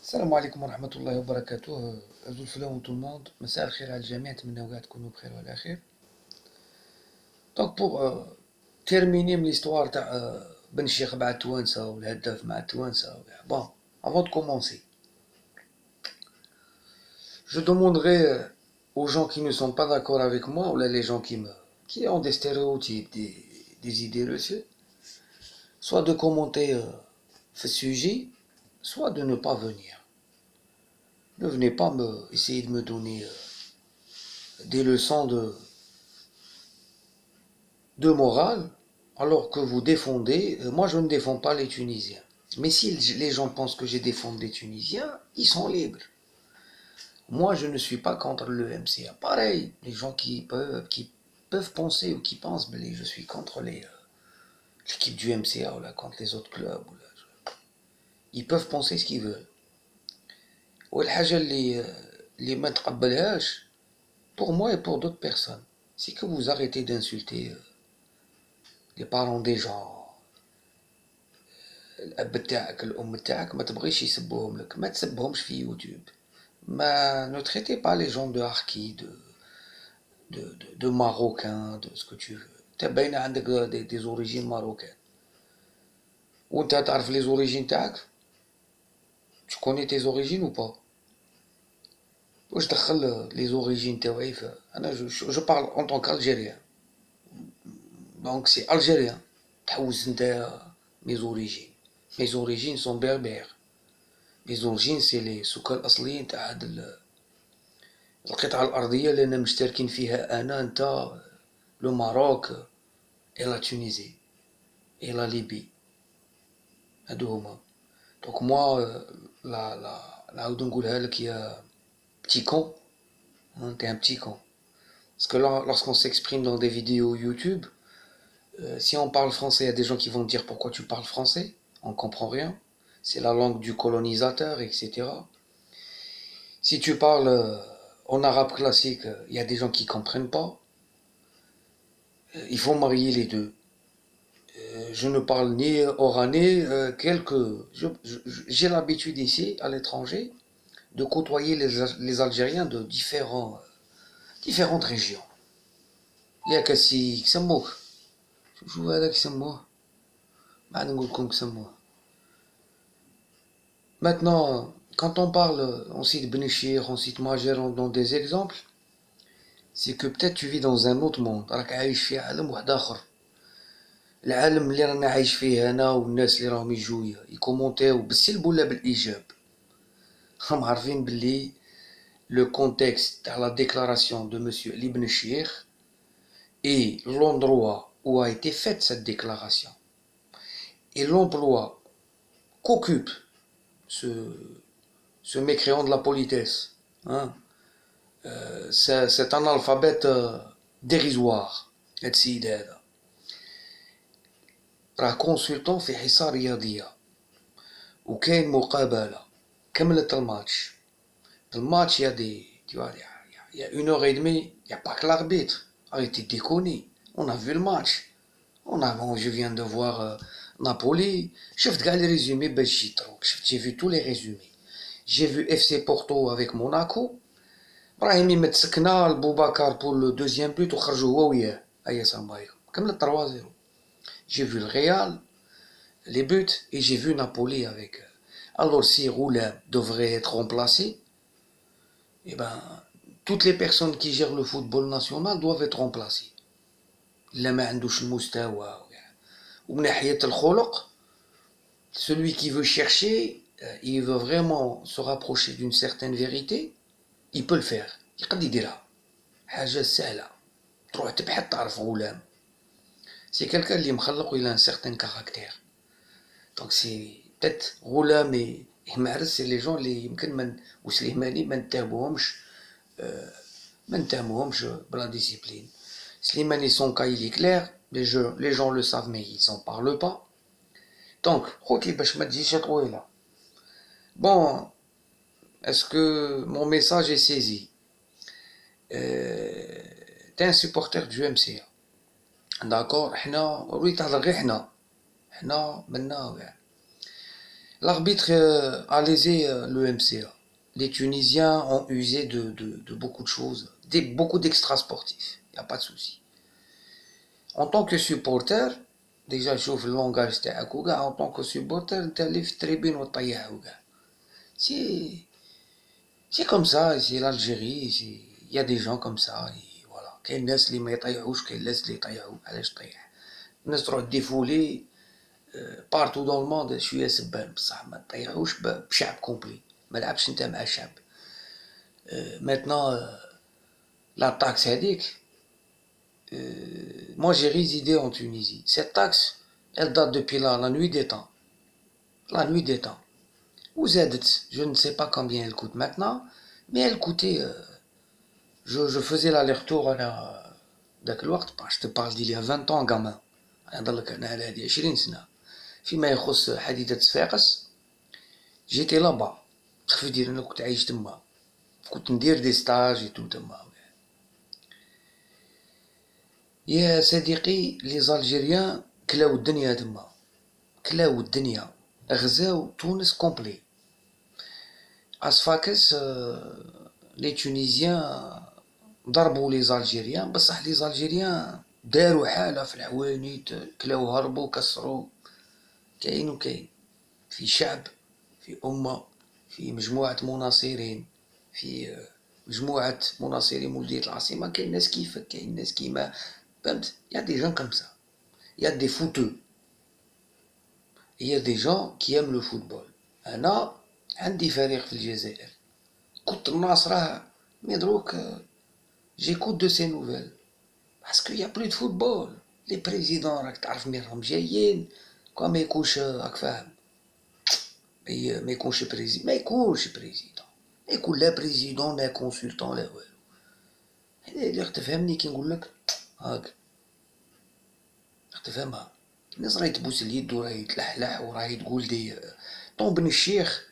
السلام عليكم ورحمة الله وبركاته. أزول سلام tout le monde. مساء الخير على الجميع، نتمنى كاع تكونوا بخير وعلى خير. دونك بوغ تيرميني من ليستوار تاع بن الشيخ مع التوانسة والهداف مع التوانسة وكاع. بون افون دو كومونسي je demanderai aux gens qui ne sont pas d'accord avec moi ou là les gens qui ont des stéréotypes, des idées reçues, soit de commenter ce sujet, soit de ne pas venir. Ne venez pas essayer de me donner des leçons de morale, alors que vous défendez, moi je ne défends pas les Tunisiens. Mais si les gens pensent que je défends les Tunisiens, ils sont libres. Moi je ne suis pas contre le MCA. Pareil, les gens qui peuvent penser ou qui pensent, mais je suis contre l'équipe du MCA ou là, contre les autres clubs. Ou là, ils peuvent penser ce qu'ils veulent. والحاجة اللي ما نتقبلهاش pour moi et pour d'autres personnes, c'est que vous arrêtez d'insulter les parents des gens. الاب تاعك الام تاعك ما تبغيش يسبوهم لك، ما تسبهمش في يوتيوب. ما ne traitez pas les gens de harki, de marocains, de ce que tu veux. انت باينه عندك des origines marocaines. وانت تعرف les origines تاعك؟ tu connais tes origines ou pas؟ واش دخل les origines تاوعي انا je parle en tant qu'algérien. donc c'est algérien. تحوس انت mes origines. mes origines sont berbères. mes origines c'est les سكان الاصليين تاع هاد القطعة الأرضية اللي أنا مشتركين فيها أنا أنت لو ماروك et la Tunisie et la Libye. هادو هما. دونك موا نعاود نقولها لك يا petit con, t'es un petit con. Parce que là, lorsqu'on s'exprime dans des vidéos YouTube, si on parle français, il y a des gens qui vont dire pourquoi tu parles français, on comprend rien. C'est la langue du colonisateur, etc. Si tu parles en arabe classique, il y a des gens qui comprennent pas. Il faut marier les deux. Je ne parle ni oranais, j'ai l'habitude ici, à l'étranger, de côtoyer les Algériens de différentes régions. ياك السي كسموه شوفوا هذا كسموه ما عاد نقول لكم كسموه. Maintenant, quand on parle, on cite Benchir, on cite Majer dans des exemples, c'est que peut-être tu vis dans un autre monde, راك عايش في عالم واحد آخر. العالم اللي رانا عايش فيه انا والناس اللي راهم يجوا يكومونتيو بالسلب ولا بالايجاب راهم عارفين باللي لو كونتكست تاع لا ديكلاراسيون دو مسيو علي بن الشيخ et l'endroit où a été faite cette déclaration et l'emploi qu'occupe ce mécréant de la politesse, hein, cet analphabète dérisoire, السيد هذا راه كونسلتون في حصة رياضية وكاين مقابلة كملت الماتش يا il y a 1 heure et demie, il n'y a pas que l'arbitre. Arrêtez de déconner. On a vu le match. Je viens de voir Napoli. شفت les résumés باش جيت دروك. J'ai vu tous les résumés. J'ai vu FC Porto avec Monaco. Brahimi متسكنا لبوبكر pour le deuxième but وخرجوا هو وياه. هيا السلام عليكم. كملت 3-0. J'ai vu le Real, les buts, et j'ai vu Napoli avec. Alors si Roulem devrait être remplacé, eh ben, toutes les personnes qui gèrent le football national doivent être remplacées. لا ما عندوش المستوى ومن ناحية الخلق, celui qui veut chercher, il veut vraiment se rapprocher d'une certaine vérité, il peut le faire. يقدر يديرها. حاجة سهلة. تروح تبحث تعرف غلام. C'est quelqu'un اللي مخلق وإلى un certain caractère. Donc c'est peut-être غلام et معرس, c'est les gens اللي يمكن وسليماني ما نتهموهمش بلا discipline. Slimani, son cas il est clair, les gens le savent mais ils en parlent pas. Donc, bon, est-ce que mon message est saisi? T'es un supporter du MCA. D'accord, حنا وريت هضر غير حنا منا وكاع. L'arbitre a lésé le MCA. Les Tunisiens ont usé de beaucoup de choses, beaucoup d'extra sportifs. Il n'y a pas de souci. En tant que supporter, déjà je le langage تاعك وكاع en tant que supporter انت اللي في التريبين وتطيح وكاع. C'est comme ça, c'est l'Algérie, il y a des gens comme ça, et voilà. كاين الناس اللي ما يطيحوش كاين الناس اللي يطيحوا علاش طيح. الناس تروح ديفولي بارتو دون الموند شويه سبان بصح ما تطيحوش بشعب كومبلي ما لعبش انت مع شعب. Maintenant la taxe هذيك moi j'ai résidé en Tunisie. Cette taxe elle date depuis la nuit des temps. La nuit des temps. وزادت, je ne sais pas combien elle coûte maintenant, mais elle coûtait je faisais l'aller-retour انا ذاك الوقت je te parle d'il y a 20 ans gamin. نهضرلك انا على هادي 20 سنة. فيما يخص حديثة صفاقس جيتي لابا تخفي دير انا كنت عايش تما كنت ندير دي ستاج ايتو تما يا صديقي لي زالجيريان كلاو الدنيا تما كلاو الدنيا غزاو تونس كومبلي اصفاكس لي تونيزيان ضربوا لي زالجيريان بصح لي زالجيريان داروا حالة في الحوانيت كلاو هربوا كسروا كاين وكاين في شعب في أمة في مجموعة مناصرين في مجموعة مناصرين مولودية العاصمة كاين ناس كيفك كاين ناس كيما فهمت يا دي جان كوم سا يا دي فوتو يا دي جان كي يام لو فوتبول أنا عندي فريق في الجزائر كنت الناصرة مي دروك جيكوت دو سي نوفيل باسكو يا بلو دو فوتبول لي بريزيدون راك تعرف مين راهم جايين كوا ما يكونش راك فاهم ما يكونش بريزيدون ما يكونش بريزيدون ما يكون لا بريزيدون لا كونسلطون لا والو هذا اللي راك تفهمني كي نقول لك هاك راك تفهمها الناس راهي تبوس اليد وراهي تلحلح وراهي تقول دي طون بن الشيخ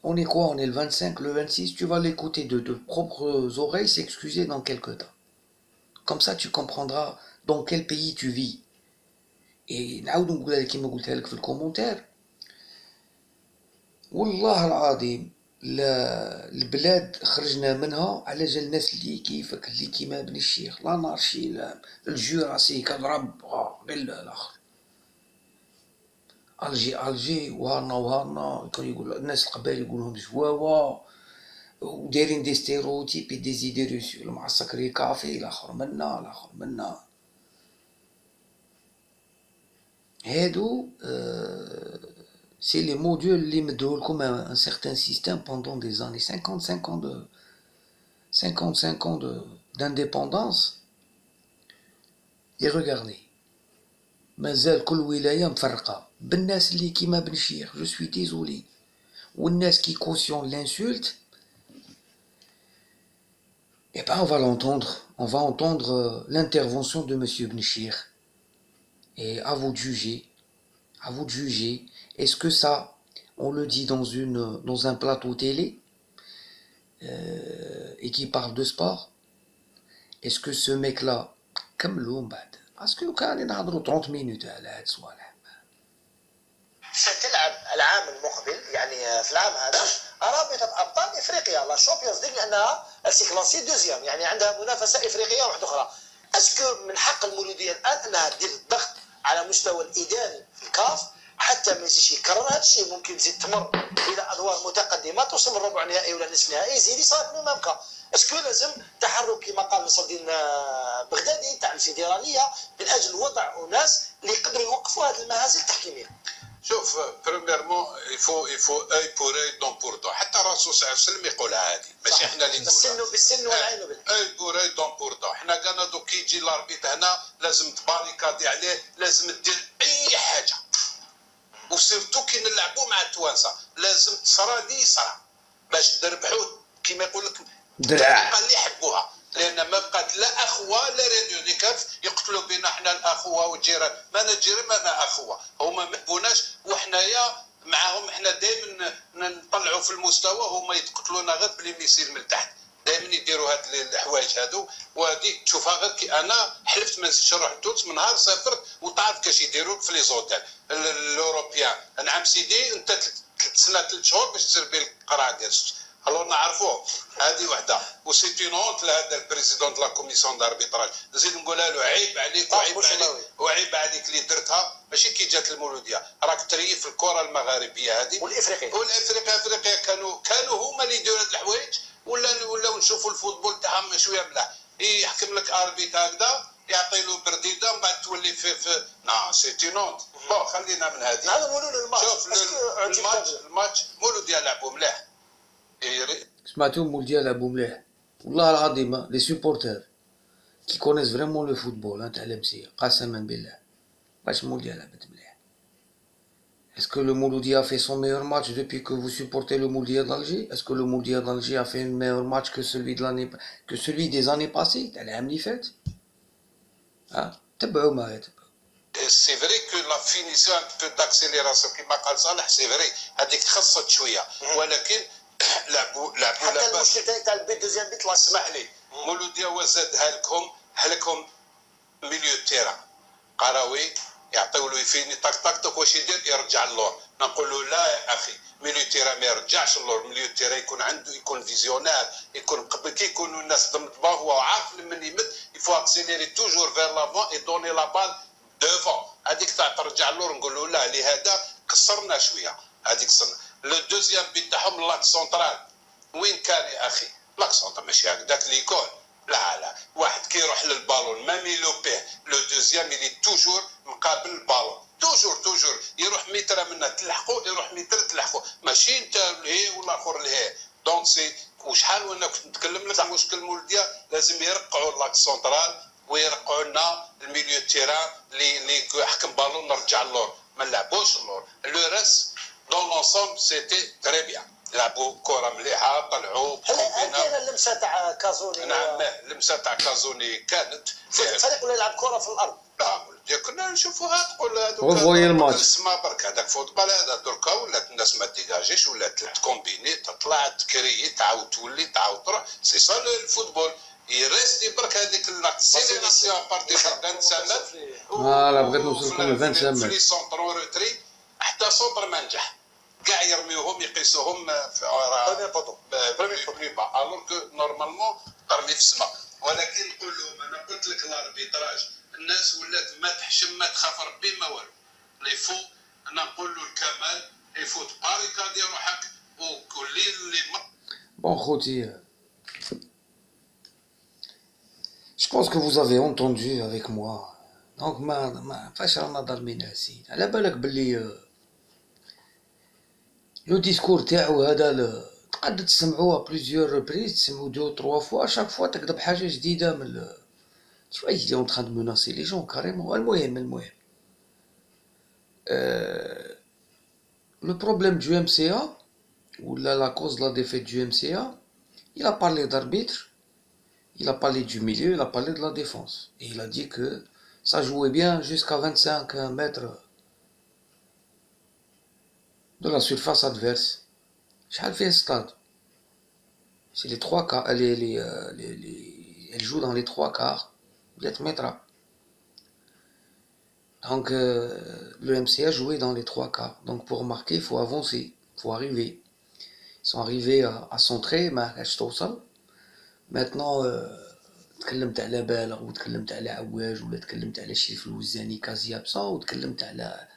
on est quoi on est le 25 le 26 tu vas l'écouter de propres oreilles s'excuser dans quelque temps comme ça tu comprendras dans quel pays tu vis et نعاود نقولها لك كيما قلتها لك في الكومونتير والله العظيم لا البلاد خرجنا منها على جال الناس اللي كيفك اللي كيما بن الشيخ لا نارشي لا الجوراسي كضرب غير الاخر الجي وهانا كانوا يقول الناس القبائل يقولهم جواوا ودايرين دي ستيروتيب دي زيدي روسو المعسكري كافي الاخر منا هادو c'est les modules اللي مدوه لكم un certain système pendant des années 55 ans d'indépendance et regardez مازال كل ولاية مفرقة بالناس اللي كيما بن شيخ je suis désolé والناس qui cautionnent l'insulte et ben on va entendre l'intervention de monsieur Ben Chir et à vous de juger est-ce que ça on le dit dans un plateau télé et qui parle de sport est-ce que ce mec là كملوا من بعد باسكو كان نهضروا 30 مينوت على هاد الصوالح ستلعب العام المقبل يعني في العام هذا رابطه ابطال افريقيا لا شامبيونز ليغ لانها سيكلانسي دوزيام يعني عندها منافسه افريقيه واحده اخرى اسكو من حق المولوديه الان انها دير الضغط على مستوى الاداري في الكاف حتى ما يجيش يكرر هذا الشيء ممكن تزيد تمر الى ادوار متقدمه توصل للربع النهائي ولا نصف النهائي يزيد يصادم امامك اسكو لازم تحرك كما قال نصر الدين بغدادي تاع الفيدراليه من اجل وضع اناس اللي يقدروا يوقفوا هذه المهازل التحكيميه. شوف بريميرمون يفو اي بور اي دون بور دون حتى الرسول صلى الله عليه وسلم يقولها هذه ماشي احنا اللي نقولها السن بالسن والعين بالعين اي بور اي دون بور دون حنا قالنا دوك كي يجي الاربيط هنا لازم تباريكادي عليه لازم دير اي حاجه وسيرتو كي نلعبوا مع التوانسه لازم تصرى لي يصرى باش نربحوا كيما يقول لك الطريقه اللي يحبوها لان ما بقات لا اخوه لا راديو دي كاف يقتلوا بينا حنا الاخوه والجيران ما نجيران ما اخوه هما ما يحبوناش وحنايا معاهم حنا دائما نطلعوا في المستوى هما يتقتلونا غير بلي ميسيل من تحت دائما يديروا هاد الحوايج هادو، وهذيك تشوفها غير كي انا حلفت ما نزيدش نروح لتونس من نهار سافرت وتعرف كاش يديروا في لي زوتيل الاوروبيان. نعم سيدي انت 3 سنه 3 شهور باش تسربي القرعه ديال الوغ نعرفوه. هذه وحده وسيتي نونت لهذا البريزيدون دو لا كوميسيون داربيتراج. نزيد نقولها له عيب عليك وعيب عليك وعيب عليك اللي درتها ماشي كي جات المولوديه، راك تريف الكره المغاربيه هذه والافريقيه كانوا هما اللي يديروا هاد الحوايج. ولا نشوفوا الفوتبول تاعهم شويه ملاح، يحكم لك اربيت هكذا يعطي له برديده من بعد تولي في نا سيتي نونت. بون خلينا من هذه. هذا نقولوا الماتش. شوف الماتش مولوديه لعبوا ملاح. سمعتوا مولديا لعبوا مليح والله العظيم. لي سوبورتر كي كونيس فريمون لو فوتبول تاع لمسيه قسما بالله باش مولديا لعبت مليح. Est-ce que le Mouloudia a fait son meilleur match depuis que vous supportez le Mouloudia d'Alger? Est-ce que le Mouloudia d'Alger a fait un meilleur match que celui des années passées? Elle a amené fait. Ah, تبعوا معايا تبعوا. سي فري كو لا فينيسيون ان بو داكسيليراسيون كيما قال صالح، سي فري هذيك خصت شويه، ولكن لعبوا حتى المشكل تاع البيت دوزيام بيت. اسمح لي مولوديا وزادها لكم هلكم ميليو تيرا قراوي يعطيو له يفيني طق طق طق واش يدير يرجع اللور. نقول له لا يا اخي ميليو تيرا ما يرجعش اللور. ميليو تيرا يكون عنده يكون فيزيونير، يكون قبل كي يكونوا الناس ضمن هو عارف من يمد يفو اكسيليري توجور فير لافون اي دوني لا بال دوفون. هذيك تاع ترجع اللور نقول له لا لهذا كسرنا شويه هذيك كسرنا. لو دوزيام بيت تاعهم لاك سونترال وين كان يا اخي؟ لاك سونترال ماشي هكذاك اللي يكون، لا واحد كي يروح للبالون ما ميلوبيه لو دوزيام يلي توجور مقابل البالون توجور يروح متر منها تلحقوا، يروح متر تلحقوا، ماشي انت لهي ولا اخر لهي. دونك سي وشحال وانا كنت نتكلم لك مشكل مولديا لازم يرقعوا لاك سونترال ويرقعوا لنا الميليو تيران اللي يحكم بالون نرجع اللور، ما نلعبوش اللور. لو ريس دون لونسومبل سيتي تري بيان، لعبوا كره مليحه طلعوا. هل كاين اللمسه تاع كازوني؟ نعم اللمسه تاع كازوني كانت الفريق ولا يلعب كره في الارض. لا كنا نشوفوها تقول هذوك الماتش اسمع برك هذاك فوتبال هذا دركا ولات الناس ما ديجاجيش ولات تكومبيني تطلع تكري تعاود تولي تعاود تروح. سي سا الفوتبول يريستي برك هذيك لاكسيليراسيون بارتي 25 فوالا بغيت نوصل لكم 25 في لي سونتر روتري حتى سونتر ما نجح كاع يرميوهم يقيسوهم في بريمي با الوغ كو نورمالمون ترمي في السماء. ولكن نقول لهم انا قلت لك الاربيتراج الناس ولات ما تحشم ما تخاف ربي ما والو. لي فو انا نقول له الكمال يفوت باريكادي روحك وكل اللي بون خوتي. Je pense que vous avez entendu avec moi. Donc ما فاش رانا ضاربين عسيد على بالك باللي لو ديسكور تاعو هذا تقدر تسمعوه بليزيور ريبريز، تسمعو 2 3 فوا شاك فوا تكذب حاجه جديده من شويه دي اون تران دو موناسي لي جون كاريمون. المهم le problème du MCA ou la cause de la défaite du MCA, il a parlé d'arbitre, il a parlé du milieu, il a parlé de la défense et il a dit que ça jouait bien jusqu'à 25 mètres de la surface adverse. شحال فيه stade? C'est les 3 quarts, elle joue dans les 3 quarts, 10 mètres. Donc le MCA jouait dans les 3 quarts. Donc pour marquer, il faut avancer, il faut arriver. Ils sont arrivés à centrer, ما عرفتش توصل. Maintenant تكلمت على بالغ وتكلمت على عواج ولا تكلمت على شريف الوزاني كازي ابسون وتكلمت على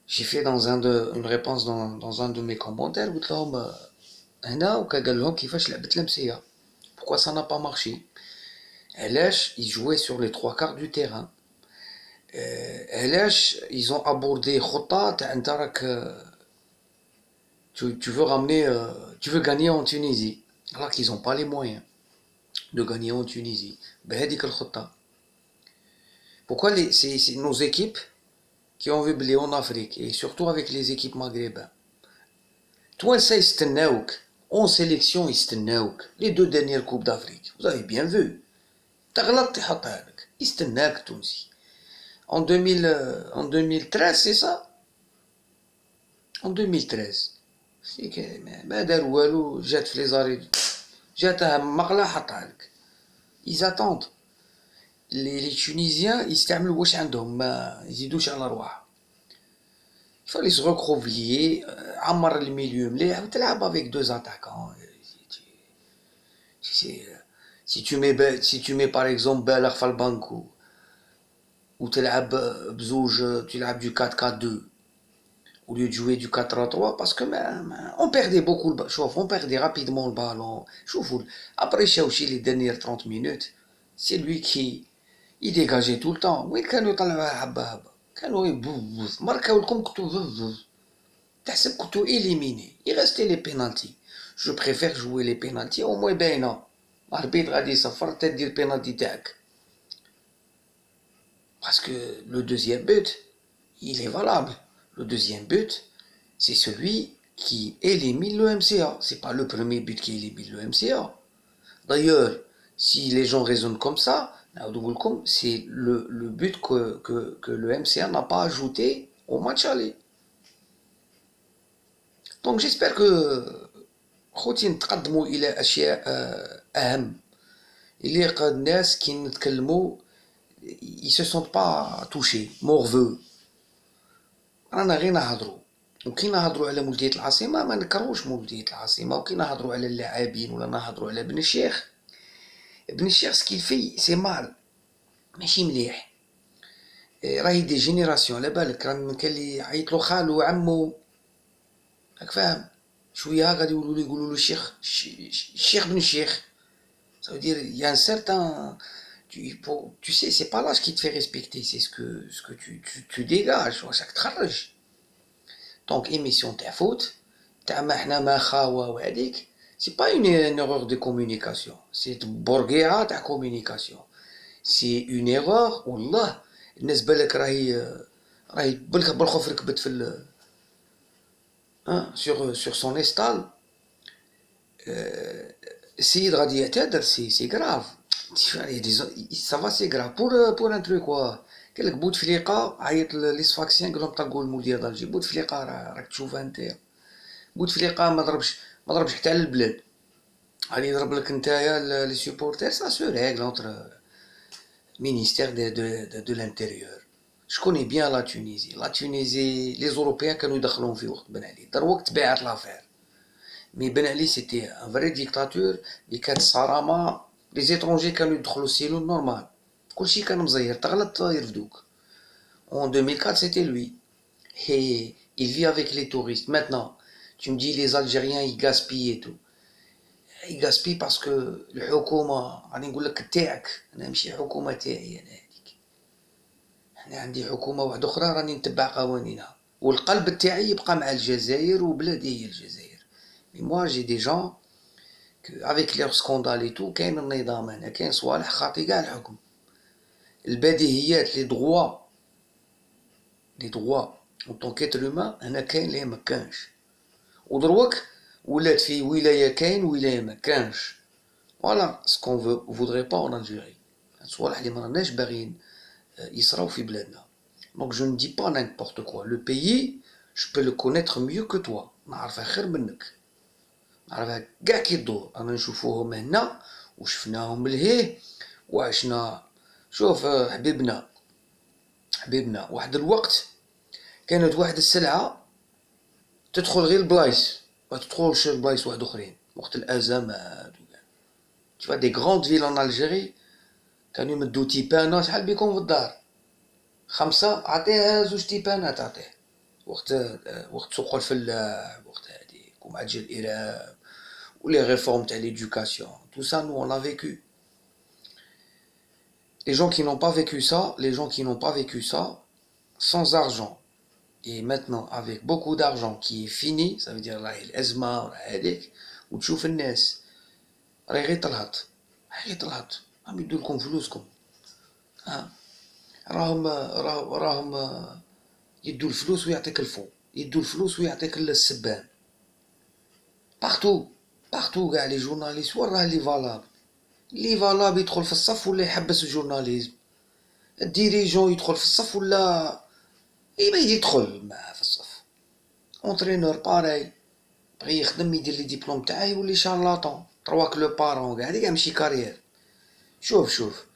j'ai fait une réponse dans un de mes commentaires قلت لهم هنا وقال لهم كيفاش لعبت لمسيه. Pourquoi ça n'a pas marché? علاش ils jouaient sur les 3 quarts du terrain. علاش ils ont abordé خطة تاع انت راك tu veux ramener tu veux gagner en Tunisie alors qu'ils ont pas les moyens de gagner en Tunisie بهذيك الخطة. Pourquoi c'est nos équipes qui ont vu en Afrique et surtout avec les équipes maghrébines. Toi ça يستناوك en sélection يستناوك les 2 dernières coupes d'Afrique. Vous avez bien vu. تغلط يحطها لك يستناك التونسي. En 2013 c'est ça? En 2013 ما دار والو جات في لي زاري جاتها مقلة حطها لك. ils attendent. les Tunisiens يستعملوا واش عندهم، ما يزيدوش على رواحهم. il faut se recroqueviller، عمر الميليو مليح وتلعب avec deux attaquants. si tu mets par exemple بالغ في البانكو وتلعب بزوج، تلعب du 4-4-2 au lieu de jouer du 4-3-3 parce que on perdait beaucoup le ballon. On perdait rapidement le ballon. Après Chaouchi, les dernières 30 minutes, c'est lui qui il dégageait tout le temps. Oui, كانوا يطلعوها حبة حبة، كانوا يبوظ ماركاو لكم كنتو بوظ، تحسب كنتو éliminé. Il restait les pénaltys. Je préfère jouer les pénaltys au moins باينة، الاربيtre غادي يصفر تدير البينالتي تاعك. Parce que le deuxième but, il est valable. Le deuxième but, c'est celui qui élimine le MCA. C'est pas le premier but qui élimine le MCA. D'ailleurs, si les gens raisonnent comme ça, c'est le but que le MCA n'a pas ajouté au match aller. Donc j'espère que خوتي نتقدموا إلى أشياء أهم اللي قد الناس كي نتكلموا ils se sentent pas touchés morveux. رانا غير نهضروا، وكي نهضروا على مولودية العاصمة ما نكروش مولودية العاصمة، وكي نهضروا على اللاعبين ولا نهضروا على بن الشيخ، بن الشيخ سكيل في سي مال ماشي مليح. راهي دي جينيراسيون، على بالك راه كان اللي عيطلو خالو وعمو، راك فاهم، شويه غادي يقولوا له الشيخ بن الشيخ. ça veut dire il y a un certain tu sais c'est pas l'âge qui te fait respecter, c'est ce que tu dégages واش تخرج. donc émission تاع فوت تاع ما حنا ما خاوه وهذيك c'est pas une erreur de communication, c'est بورقيعه تاع communication, c'est une erreur. والله الناس بالك راهي بالخف ركبت في sur son estal. السيد غادي يعتذر، سي غراف، ça va c'est grave pour un truc quoi. قالك بوتفليقه عيط ليسفاكسيان قال لهم طلقوا المدير دالجي. بوتفليقه راك تشوفها نتايا، بوتفليقه ما ضربش حتى على البلاد، غادي يضرب لك نتايا لي سوبورتير. سا سو ريغل اونتر ministère de l'intérieur. Je connais bien la Tunisie. La Tunisie, les Européens كانوا يدخلون في وقت بن علي، دروك تباعت لافير. مي بن علي سيتي ان فري ديكتاتور اللي كانت الصرامه، لي زيترونجي كانوا يدخلوا السيلون نورمال، كلشي كان مزير، تغلط يرفدوك. En 2004 c'était lui. Et il vit avec les touristes. Maintenant, tu me dis les Algériens ils gaspillent et tout. Ils gaspillent parce que الحكومة راني نقول لك تاعك، انا ماشي حكومة تاعي انا هذيك. انا عندي حكومة واحدة اخرى راني نتبع قوانينها، والقلب تاعي يبقى مع الجزائر وبلادي هي الجزائر. Mais moi j'ai des gens que avec leurs scandales et tout كاين النظام هنا، كاين صوالح خاطي كاع الحكم. البديهيات لي droits en tant qu'être humain هنا كاين ليه ما كانش، ودروك ولات في ولاية كاين ولاية ما كانش. Voilà ce qu'on voudrait pas en Algérie. صوالح اللي ما راناش باغيين يصراو في بلادنا. Donc je ne dis pas n'importe quoi. Le pays, je peux le connaître mieux que toi. نعرفها خير منك، نعرفها كاع كي تدور. رانا نشوفوهم هنا وشفناهم لهيه وعشنا. شوف حبيبنا واحد الوقت كانت واحد السلعة تدخل غير البلايص، ما تدخلش البلايص واحد اخرين وقت الازمات. tu vois des grandes villes en Algérie كانوا يمدوا تيبانات شحال بيكون في الدار، 5 عطيها 2 تيبانات عطيه وقت سوق الفلاح، وقت هذيك ومع جا الارهاب ولي ريفورم تاع l'éducation. tout ça nous on l'a vécu. Les gens qui n'ont pas vécu ça sans argent et maintenant avec beaucoup d'argent qui est fini, ça veut dire là الأزمة ولا هذيك، وتشوف الناس راهي غير تلهط راهم يدوا لكم فلوسكم، راهم يدوا الفلوس ويعطيك الفو، يدوا الفلوس ويعطيك السبان. بارتو كاع لي جورناليست وين راه اللي فالاب يدخل في الصف ولا يحبس الجورناليزم، الديريجون يدخل في الصف ولا ما يدخل معاه في الصف. اونترينور باراي بغي يخدم يدير لي ديبلوم تاعه يولي شارلاطون، 3 كلوب بارون كاع هذيك ماشي كارير. شوف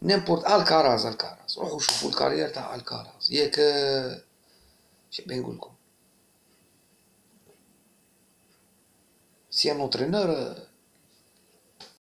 نيمبورت الكاراز روحوا شوفوا الكارير تاع الكاراز ياك. شبين نقولكم سي ان اونترينور